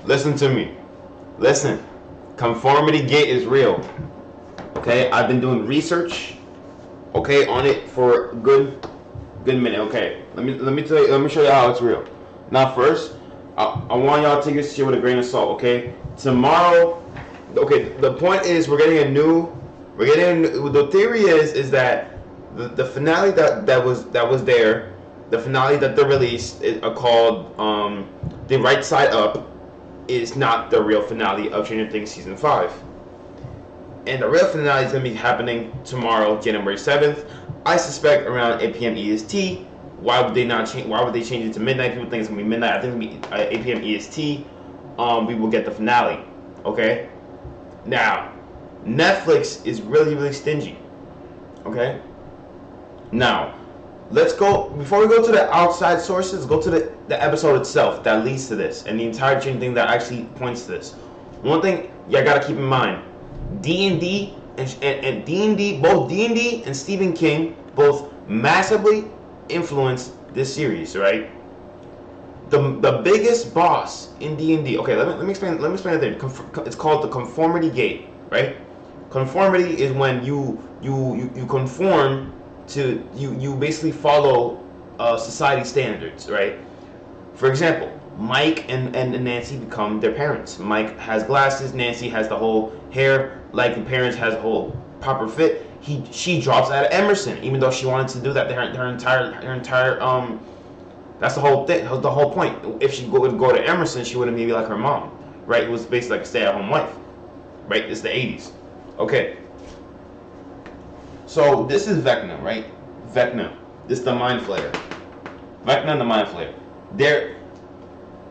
Listen to me. Listen. Conformity gate is real. Okay, I've been doing research. Okay, on it for a good minute. Okay, let me tell you. Let me show you how it's real. Now, first, I want y'all to take this shit with a grain of salt. Okay, tomorrow. Okay, the point is we're getting a new. The theory is that the finale that was there, the finale that they released called The Right Side Up, is not the real finale of Stranger Things season 5. And the real finale is going to be happening tomorrow, January 7th. I suspect around 8 p.m. EST. Why would they not change? Why would they change it to midnight? People think it's going to be midnight. I think it's going to be 8 p.m. EST. We will get the finale. Okay? Now, Netflix is really, really stingy. Okay? Now, let's go, before we go to the outside sources, go to the episode itself that leads to this and the entire chain thing that actually points to this. One thing you gotta keep in mind, D&D and D&D, both D&D and Stephen King both massively influenced this series, right? The biggest boss in D&D, okay, let me explain it there. It's called the conformity gate, right? Conformity is when you conform to, you basically follow society standards, right? For example, Mike and Nancy become their parents. Mike has glasses, Nancy has the whole hair, like the parents has a whole proper fit. She drops out of Emerson, even though she wanted to do that her entire that's the whole thing, the whole point. If she would go to Emerson, she wouldn't be like her mom, right? It was basically like a stay-at-home wife, right? It's the 80s. Okay. So this is Vecna, right? Vecna. This is the Mind Flayer. Vecna and the Mind Flayer.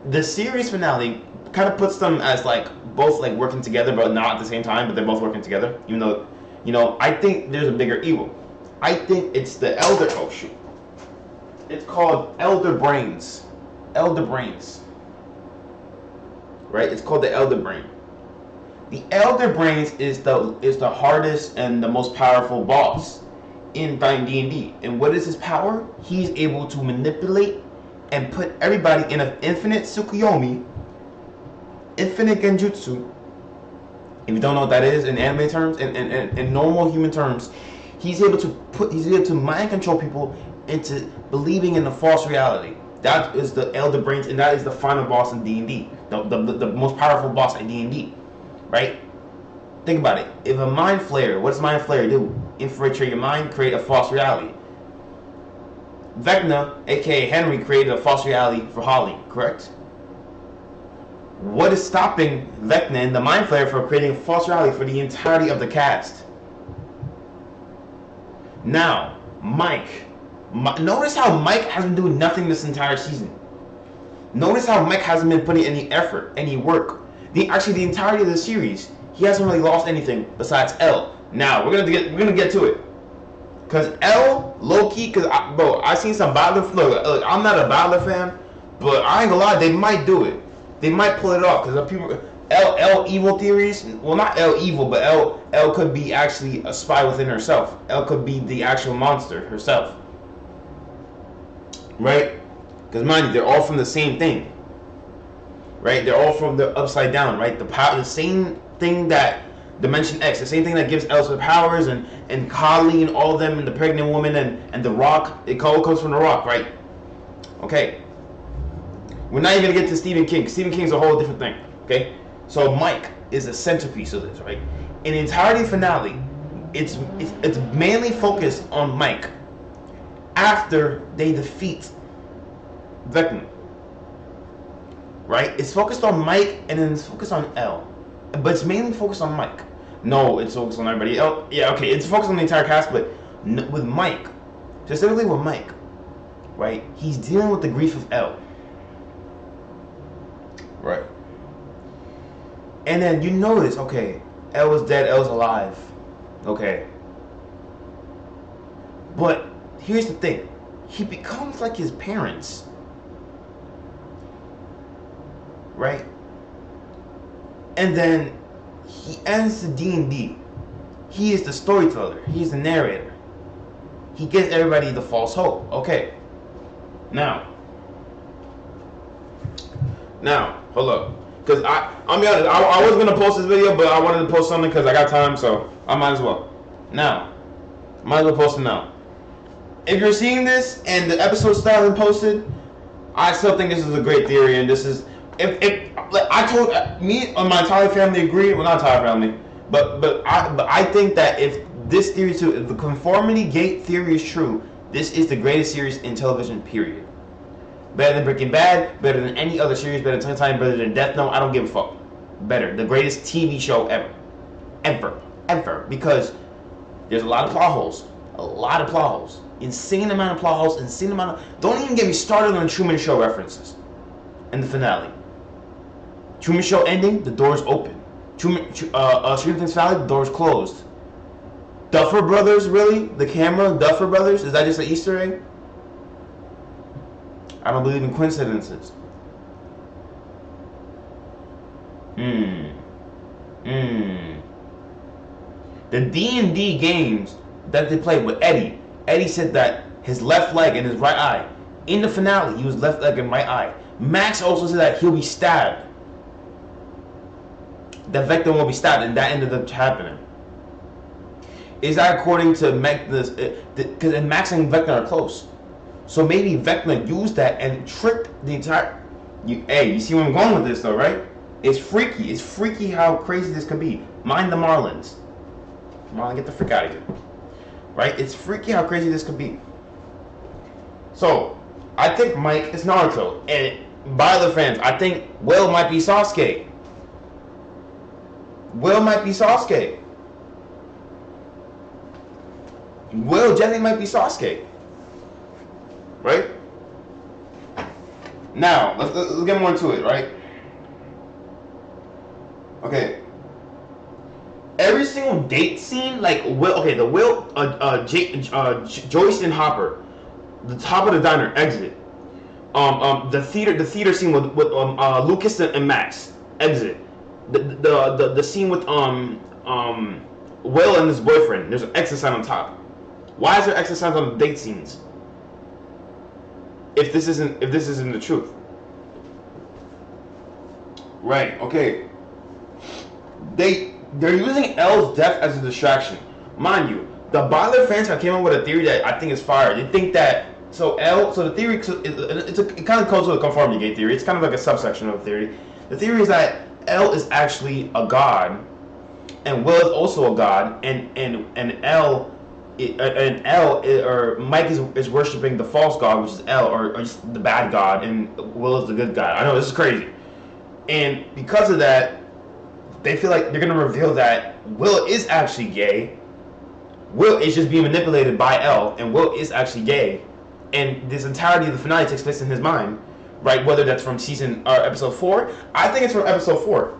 The series finale kind of puts them as like both like working together, but not at the same time. But they're both working together, even though, I think there's a bigger evil. I think it's the Elder. Oh shoot. It's called Elder Brains. Elder Brains. Right? It's called the Elder Brain. The Elder Brains is the hardest and the most powerful boss in D&D. And what is his power? He's able to manipulate and put everybody in an infinite Tsukuyomi, infinite Genjutsu. If you don't know what that is in anime terms, in normal human terms, he's able to mind control people into believing in a false reality. That is the Elder Brains, and that is the final boss in D&D, the most powerful boss in D&D, right? Think about it. If a Mind Flayer, what does Mind Flayer do? Infiltrate your mind, create a false reality. Vecna, aka Henry, created a false reality for Holly, correct? What is stopping Vecna and the Mind Flayer from creating a false reality for the entirety of the cast? Now, Mike. Notice how Mike hasn't been doing nothing this entire season. Notice how Mike hasn't been putting any effort, any work. The entirety of the series, he hasn't really lost anything besides L. Now we're gonna get to it, cause L, low key, cause I seen some Bowler. Look, I'm not a Bowler fan, but I ain't gonna lie, they might do it. They might pull it off, cause the people L evil theories. Well, not L evil, but L could be actually a spy within herself. L could be the actual monster herself. Right? Because mind you, they're all from the same thing. Right? They're all from the upside down, right? The same thing that Dimension X, the same thing that gives Elsa powers, and Kali and all of them, and the pregnant woman and the Rock. It all comes from the Rock, right? Okay. We're not even gonna get to Stephen King. Stephen King's a whole different thing. Okay? So Mike is the centerpiece of this, right? In the entirety finale, it's mainly focused on Mike after they defeat Vecna. Right? It's focused on Mike and then it's focused on L. But it's mainly focused on Mike. No, it's focused on everybody else. Yeah, okay, it's focused on the entire cast, but with Mike, specifically with Mike, right? He's dealing with the grief of L. Right. And then you notice, okay, L is dead, L's alive. Okay. But here's the thing. He becomes like his parents. Right? And then he ends the D&D. He is the storyteller. He is the narrator. He gives everybody the false hope. Okay. Now, hold up. Because I'll be honest, I was gonna post this video, but I wanted to post something because I got time, so I might as well. Now, might as well post it now. If you're seeing this and the episode still hasn't posted, I still think this is a great theory, and this is if like I told me and my entire family agree, well not entire family, but I think that if this theory too, if the conformity gate theory is true, this is the greatest series in television. Period. Better than Breaking Bad, better than any other series, better than Time, better than Death Note. I don't give a fuck. Better, the greatest TV show ever, because there's a lot of plot holes, insane amount of plot holes, insane amount of. Don't even get me started on Truman Show references. In the finale, Truman Show ending, the door's open. Stranger Things Valley, the door's closed. Duffer Brothers, really? The camera, Duffer Brothers? Is that just an Easter egg? I don't believe in coincidences. The D&D games that they played with Eddie said that his left leg and his right eye, in the finale, he was left leg and right eye. Max also said that he'll be stabbed. That Vecna will be stabbed, and that ended up happening. Is that according to Max? Because Max and Vecna are close. So maybe Vecna used that and tricked the entire. You see where I'm going with this, though, right? It's freaky. It's freaky how crazy this could be. Mind the Marlins. Marlon, get the frick out of here. Right? It's freaky how crazy this could be. So, I think Mike is Naruto. And by the fans, I think Will might be Sasuke. Will definitely might be Sasuke. Right? Now, let's get more into it, right? Okay. Every single date scene, like Will, okay, the Will, Joyce and Hopper, the top of the diner, exit. The theater scene with Lucas and Max, exit. The scene with Will and his boyfriend, there's an exit sign on top. Why is there exit signs on the date scenes? If this isn't the truth. Right, okay. They're using L's death as a distraction. Mind you, the Boiler fans have came up with a theory that I think is fire. They think that the theory it kind of goes with the conformity gate theory. It's kind of like a subsection of the theory. The theory is that L is actually a god, and Will is also a god, and Mike is worshiping the false god, which is L, or just the bad god, and Will is the good god. I know this is crazy, and because of that, they feel like they're gonna reveal that Will is actually gay. Will is just being manipulated by L, and Will is actually gay, and this entirety of the finale takes place in his mind, right? Whether that's from episode 4, I think it's from episode 4.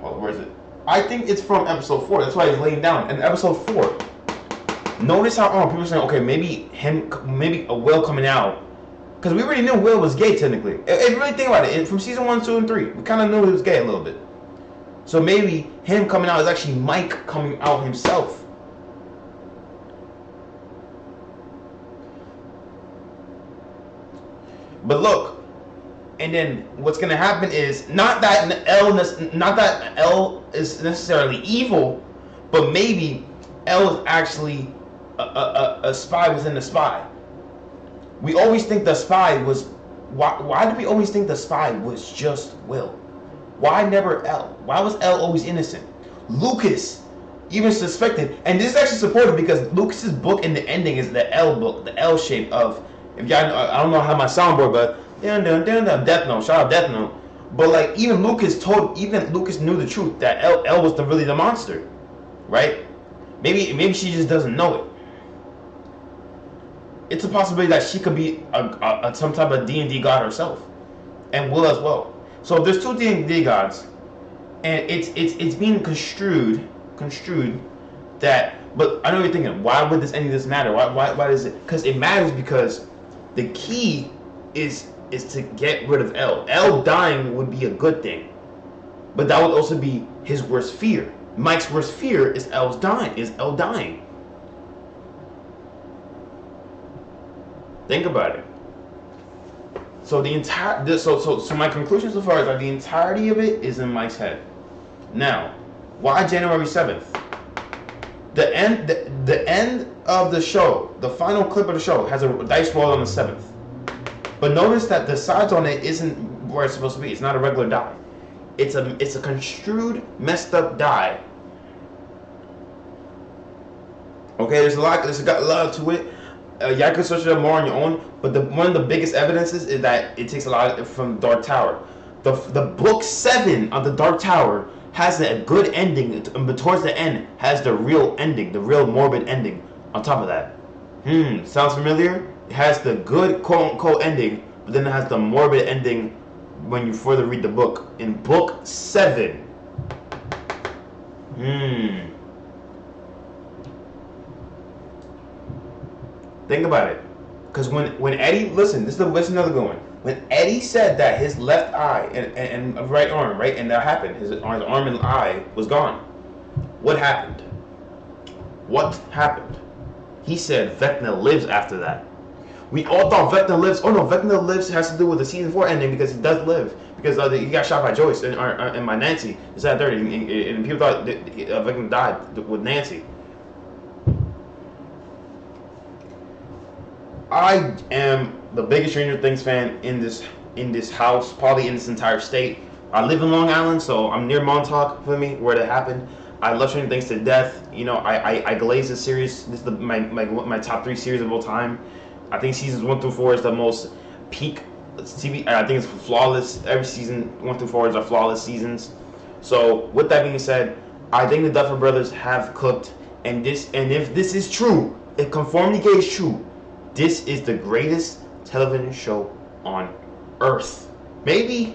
Well, where is it? I think it's from episode 4. That's why he's laying down in episode 4. Notice how people are saying, okay, maybe a Will coming out, because we already knew Will was gay technically. If really think about it, from season 1, 2, and 3, we kind of knew he was gay a little bit. So maybe him coming out is actually Mike coming out himself. But look, and then what's gonna happen is not that L is necessarily evil, but maybe L is actually a spy within the spy. We always think the spy was. Why did we always think the spy was just Will? Why never L? Why was L always innocent? Lucas even suspected, and this is actually supported because Lucas's book in the ending is the L book, the L shape of. If y'all, I don't know how my soundboard, but Death Note, shout out Death Note. But like even Lucas knew the truth that L was really the monster, right? Maybe she just doesn't know it. It's a possibility that she could be some type of D&D god herself, and Will as well. So if there's two D&D gods, and it's being construed that. But I know you're thinking, why would any of this matter? Why does it? Because it matters because the key is to get rid of L. L dying would be a good thing, but that would also be his worst fear. Mike's worst fear is L dying. Think about it. So the entire so my conclusion so far is that the entirety of it is in Mike's head. Now, why January 7th? The end of the show, the final clip of the show, has a dice roll on the 7th. But notice that the sides on it isn't where it's supposed to be. It's not a regular die. It's a construed, messed up die. Okay, there's a lot to it. Yeah, I could search it up more on your own. But one of the biggest evidences is that it takes a lot from Dark Tower. The book 7 of the Dark Tower has a good ending, but towards the end has the real ending, the real morbid ending. On top of that, sounds familiar? It has the good quote unquote ending, but then it has the morbid ending when you further read the book in book 7. Think about it, because when Eddie, listen, this is another good one. When Eddie said that his left eye and right arm, right, and that happened, his arm and eye was gone. What happened? What happened? He said Vecna lives after that. We all thought Vecna lives. Oh no, Vecna lives has to do with the season 4 ending because he does live. Because he got shot by Joyce and by Nancy. It's that dirty, and people thought Vecna died with Nancy. I am the biggest Stranger Things fan in this house, probably in this entire state. I live in Long Island, so I'm near Montauk for me, where it happened. I love Stranger Things to death. You know, I glaze this series. This is my top 3 series of all time. I think seasons 1 through 4 is the most peak TV. I think it's flawless. Every season 1 through 4 are flawless seasons. So with that being said, I think the Duffer Brothers have cooked, and if this is true, if Conformity Gate is true, this is the greatest television show on Earth. Maybe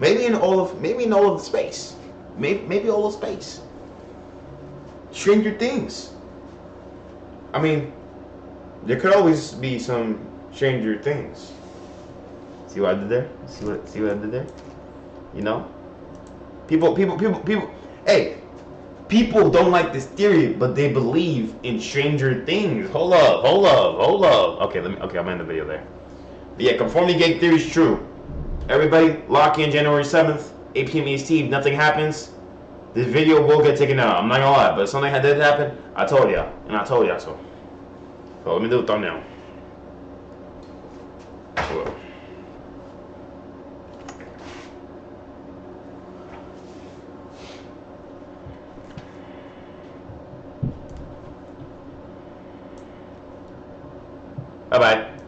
in all of space. Maybe all of space. Stranger Things. I mean, there could always be some Stranger Things. See what I did there? See what I did there? You know? People. Hey, people don't like this theory, but they believe in Stranger Things. Hold up. Okay, I'm gonna end the video there. But yeah, Conformity Gate theory is true. Everybody, lock in January 7th, 8 p.m. EST. If nothing happens, this video will get taken out. I'm not gonna lie, but if something did happen, I told y'all, and I told y'all so. So let me do a thumbnail. Bye bye.